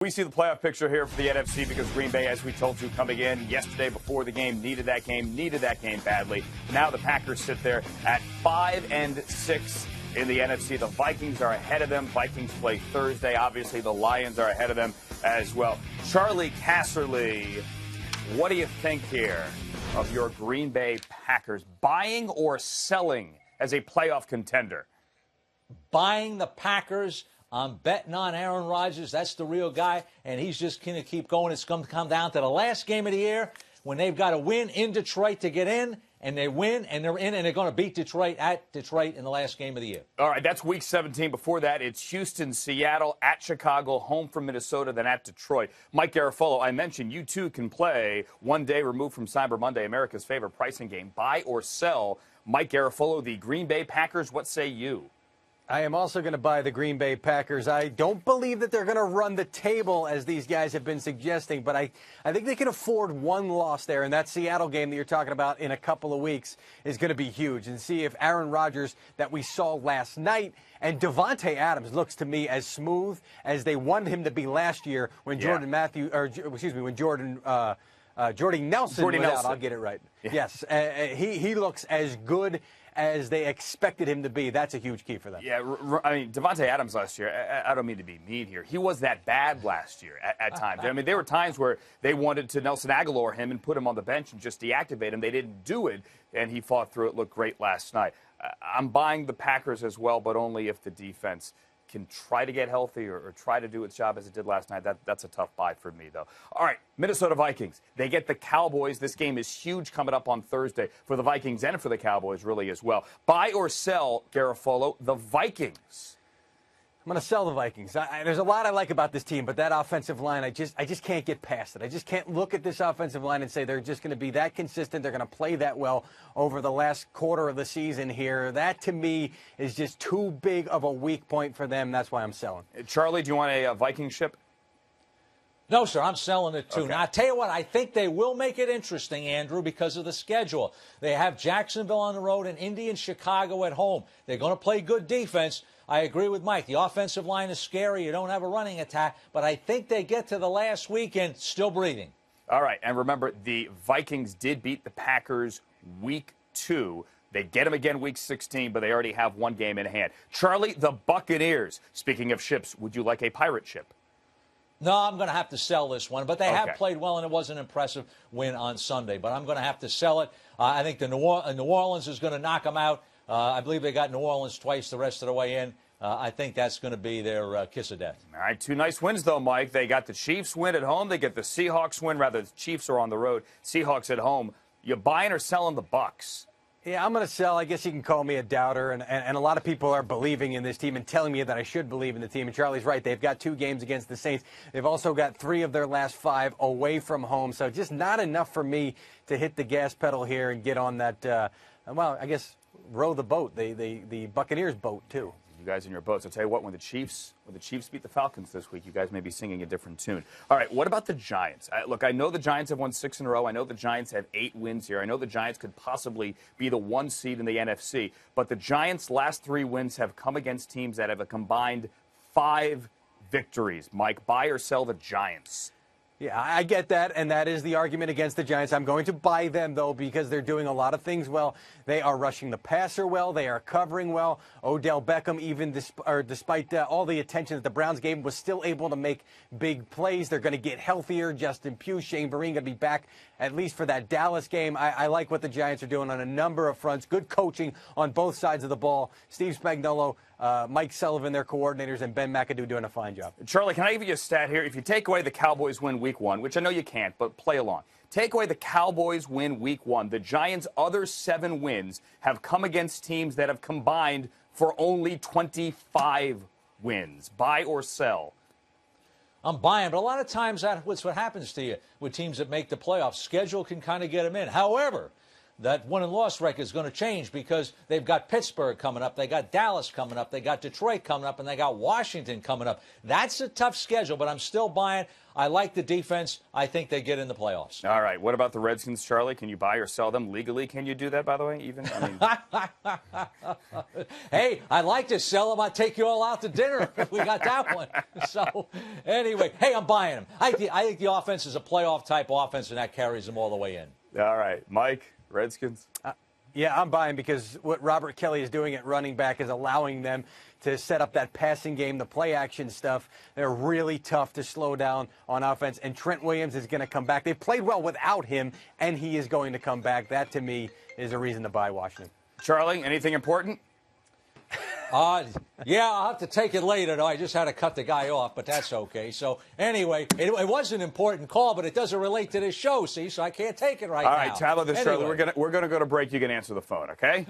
We see the playoff picture here for the NFC because Green Bay, as we told you, coming in yesterday before the game, needed that game badly. Now the Packers sit there at 5-6 in the NFC. The Vikings are ahead of them. Vikings play Thursday. Obviously, the Lions are ahead of them as well. Charlie Casserly, what do you think here of your Green Bay Packers? Buying or selling as a playoff contender? Buying the Packers. I'm betting on Aaron Rodgers. That's the real guy, and he's just going to keep going. It's going to come down to the last game of the year when they've got to win in Detroit to get in, and they win, and they're in, and they're going to beat Detroit at Detroit in the last game of the year. All right, that's Week 17. Before that, it's Houston, Seattle, at Chicago, home from Minnesota, then at Detroit. Mike Garafolo, I mentioned you too can play one day removed from Cyber Monday, America's favorite pricing game. Buy or sell. Mike Garafolo, the Green Bay Packers, what say you? I am also going to buy the Green Bay Packers. I don't believe that they're going to run the table, as these guys have been suggesting, but I think they can afford one loss there, and that Seattle game that you're talking about in a couple of weeks is going to be huge. And see if Aaron Rodgers, that we saw last night, and Devontae Adams looks to me as smooth as they wanted him to be last year when Jordan Nelson was out. I'll get it right. Yeah. Yes, he looks as good as they expected him to be. That's a huge key for them. Yeah, I mean, Devontae Adams last year, I don't mean to be mean here. He was that bad last year at times. I mean, there were times where they wanted to Nelson Aguilar him and put him on the bench and just deactivate him. They didn't do it, and he fought through it. Looked great last night. I'm buying the Packers as well, but only if the defense can try to get healthy or try to do its job as it did last night. That's a tough buy for me, though. All right, Minnesota Vikings. They get the Cowboys. This game is huge coming up on Thursday for the Vikings and for the Cowboys, really, as well. Buy or sell, Garafolo, the Vikings? I'm going to sell the Vikings. There's a lot I like about this team, but that offensive line, I just can't get past it. I just can't look at this offensive line and say they're just going to be that consistent. They're going to play that well over the last quarter of the season here. That, to me, is just too big of a weak point for them. That's why I'm selling. Charlie, do you want a Viking ship? No, sir, I'm selling it, too. Okay. Now, I'll tell you what, I think they will make it interesting, Andrew, because of the schedule. They have Jacksonville on the road and Indy and Chicago at home. They're going to play good defense. I agree with Mike. The offensive line is scary. You don't have a running attack. But I think they get to the last weekend still breathing. All right, and remember, the Vikings did beat the Packers Week 2. They get them again Week 16, but they already have one game in hand. Charlie, the Buccaneers. Speaking of ships, would you like a pirate ship? No, I'm going to have to sell this one. But they have played well, and it was an impressive win on Sunday. But I'm going to have to sell it. I think the New Orleans is going to knock them out. I believe they got New Orleans twice the rest of the way in. I think that's going to be their kiss of death. All right, two nice wins, though, Mike. They got the Chiefs win at home. They get the Seahawks win. Rather, the Chiefs are on the road. Seahawks at home. You buying or selling the Bucs? Yeah, I'm going to sell. I guess you can call me a doubter, and a lot of people are believing in this team and telling me that I should believe in the team. And Charlie's right. They've got 2 games against the Saints. They've also got 3 of their last 5 away from home. So just not enough for me to hit the gas pedal here and get on that, well, I guess row the boat, the Buccaneers boat, too. You guys in your boats. I'll tell you what, when the Chiefs beat the Falcons this week, you guys may be singing a different tune. All right, what about the Giants? Look, I know the Giants have won 6 in a row. I know the Giants have 8 wins here. I know the Giants could possibly be the 1 seed in the NFC. But the Giants' last 3 wins have come against teams that have a combined 5 victories. Mike, buy or sell the Giants? Yeah, I get that, and that is the argument against the Giants. I'm going to buy them, though, because they're doing a lot of things well. They are rushing the passer well. They are covering well. Odell Beckham, even despite all the attention that the Browns gave him, was still able to make big plays. They're going to get healthier. Justin Pugh, Shane Vereen going to be back at least for that Dallas game. I like what the Giants are doing on a number of fronts. Good coaching on both sides of the ball. Steve Spagnuolo, Mike Sullivan, their coordinators, and Ben McAdoo doing a fine job. Charlie, can I give you a stat here? If you take away the Cowboys win Week 1, which I know you can't, but play along. Take away the Cowboys win Week 1. The Giants' other 7 wins have come against teams that have combined for only 25 wins. Buy or sell? I'm buying, but a lot of times that's what happens to you with teams that make the playoffs. Schedule can kind of get them in. However, that win and loss record is going to change because they've got Pittsburgh coming up, they got Dallas coming up, they got Detroit coming up, and they got Washington coming up. That's a tough schedule, but I'm still buying. I like the defense. I think they get in the playoffs. All right. What about the Redskins, Charlie? Can you buy or sell them legally? Can you do that, by the way? Even Hey, I'd like to sell them. I'd take you all out to dinner if we got that one. So, anyway, hey, I'm buying them. I think the offense is a playoff-type offense, and that carries them all the way in. All right. Mike, Redskins? Yeah, I'm buying because what Robert Kelly is doing at running back is allowing them to set up that passing game, the play action stuff. They're really tough to slow down on offense, and Trent Williams is going to come back. They've played well without him, and he is going to come back. That, to me, is a reason to buy Washington. Charlie, anything important? Yeah, I'll have to take it later, though. I just had to cut the guy off, but that's okay. So, anyway, it was an important call, but it doesn't relate to this show, see, so I can't take it right now. All right, how about this, anyway. Charlie? We're gonna go to break. You can answer the phone, okay?